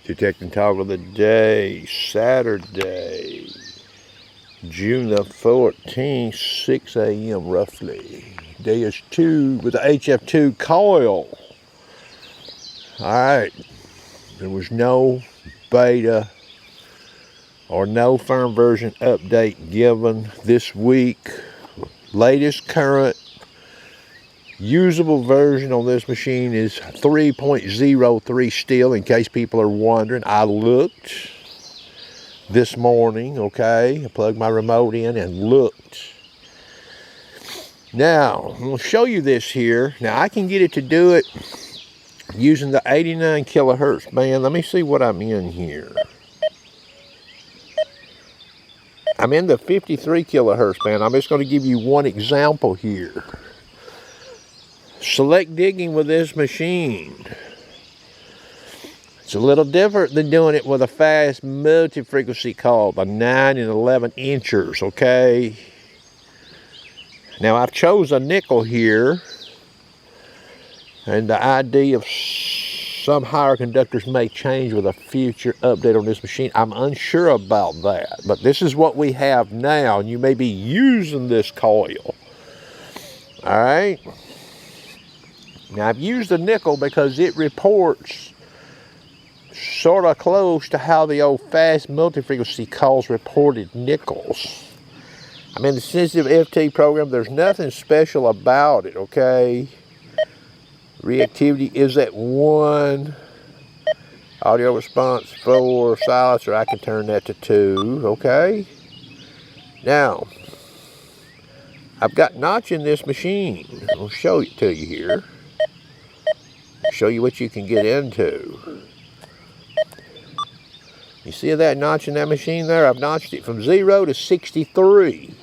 Detect and toggle the day, Saturday, June the 14th, 6 a.m. roughly. Deus 2 with the HF2 coil. Alright, there was no beta or no firm version update given this week. Latest current usable version on this machine is 3.03 still, in case people are wondering. I looked this morning, okay? I plugged my remote in and looked. Now, I'm going to show you this here. Now, I can get it to do it using the 89 kilohertz band. Let me see what I'm in here. I'm in the 53 kilohertz band. I'm just going to give you one example here. Select digging with this machine. It's a little different than doing it with a fast multi-frequency call, the 9 and 11 inchers, okay? Now I've chose a nickel here, and the ID of some higher conductors may change with a future update on this machine. I'm unsure about that, but this is what we have now, and you may be using this coil. All right? Now, I've used the nickel because it reports sort of close to how the old fast multi-frequency calls reported nickels. I'm in the sensitive FT program. There's nothing special about it, okay? Reactivity is at 1. Audio response 4. Silencer, I can turn that to 2, okay? Now, I've got notch in this machine. I'll show it to you here. Show you what you can get into. You see that notch in that machine there? I've notched it from 0 to 63.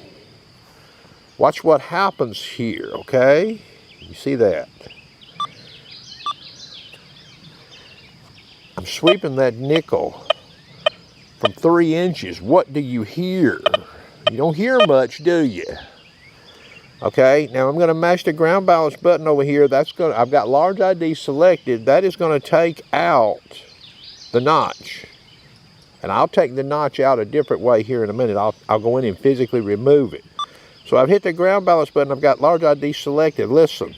Watch what happens here, okay? You see that? I'm sweeping that nickel from 3 inches. What do you hear? You don't hear much, do you? Okay, now I'm going to match the ground balance button over here. I've got large ID selected. That is going to take out the notch. And I'll take the notch out a different way here in a minute. I'll go in and physically remove it. So I've hit the ground balance button. I've got large ID selected. Listen.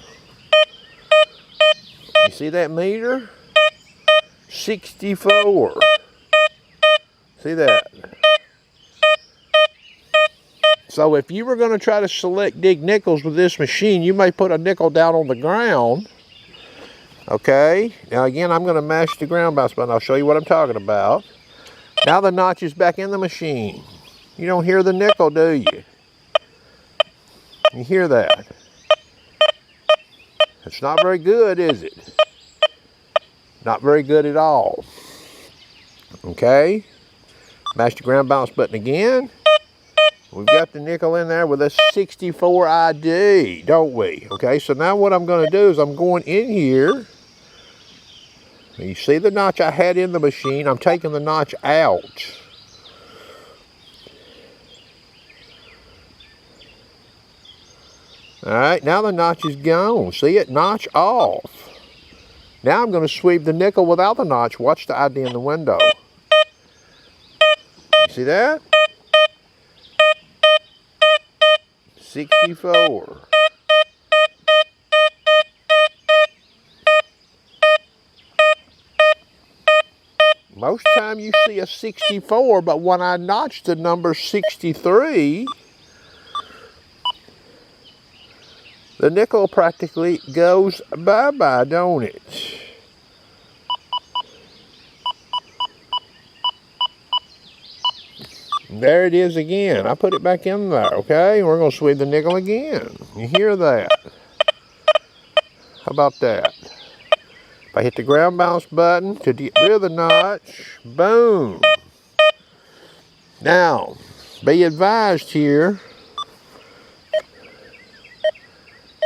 You see that meter? 64. See that? So if you were going to try to select dig nickels with this machine, you may put a nickel down on the ground. Okay. Now again, I'm going to mash the ground balance button. I'll show you what I'm talking about. Now the notch is back in the machine. You don't hear the nickel, do you? You hear that? It's not very good, is it? Not very good at all. Okay. Mash the ground balance button again. We've got the nickel in there with a 64 ID, don't we? Okay, so now what I'm going to do is I'm going in here. You see the notch I had in the machine? I'm taking the notch out. All right, now the notch is gone. See it? Notch off. Now I'm going to sweep the nickel without the notch. Watch the ID in the window. You see that? 64. Most time you see a 64, but when I notch the number 63, the nickel practically goes bye-bye, don't it? There it is again. I put it back in there, okay? We're going to sweep the nickel again. You hear that? How about that? If I hit the ground balance button to get rid of the notch, boom. Now, be advised here,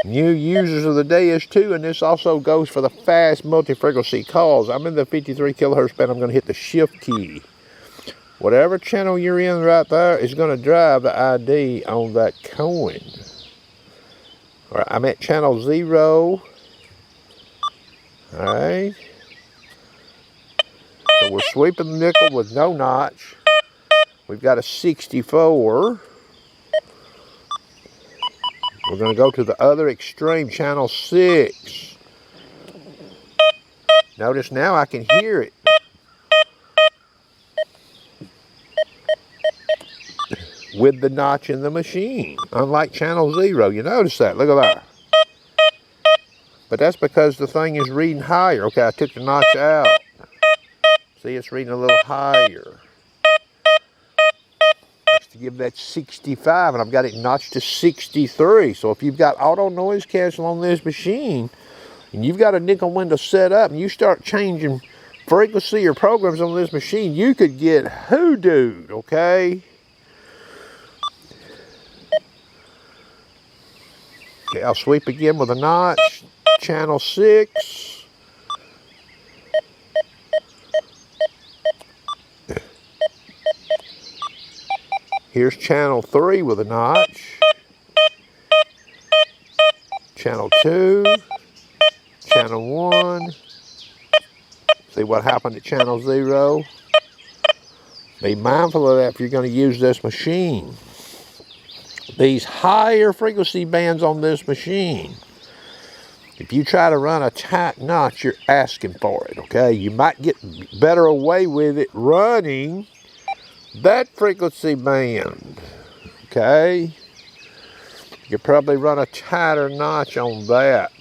new users of the Deus 2, and this also goes for the fast multi-frequency calls. I'm in the 53 kilohertz band. I'm going to hit the shift key. Whatever channel you're in right there is going to drive the ID on that coin. All right, I'm at channel 0. All right. So we're sweeping the nickel with no notch. We've got a 64. We're going to go to the other extreme, channel 6. Notice now I can hear it. With the notch in the machine, unlike channel 0. You notice that? Look at that. But that's because the thing is reading higher. Okay, I took the notch out. See, it's reading a little higher. That's to give that 65, and I've got it notched to 63. So if you've got auto noise cancel on this machine, and you've got a nickel window set up, and you start changing frequency or programs on this machine, you could get hoodooed, okay? Okay, I'll sweep again with a notch. Channel 6. Here's channel 3 with a notch. Channel 2. Channel 1. See what happened to channel 0? Be mindful of that if you're going to use this machine. These higher frequency bands on this machine, if you try to run a tight notch, you're asking for it, okay? You might get better away with it running that frequency band, okay? You could probably run a tighter notch on that.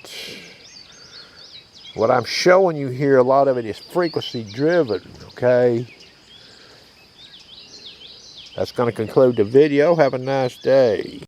What I'm showing you here, a lot of it is frequency driven, okay? That's going to conclude the video. Have a nice day.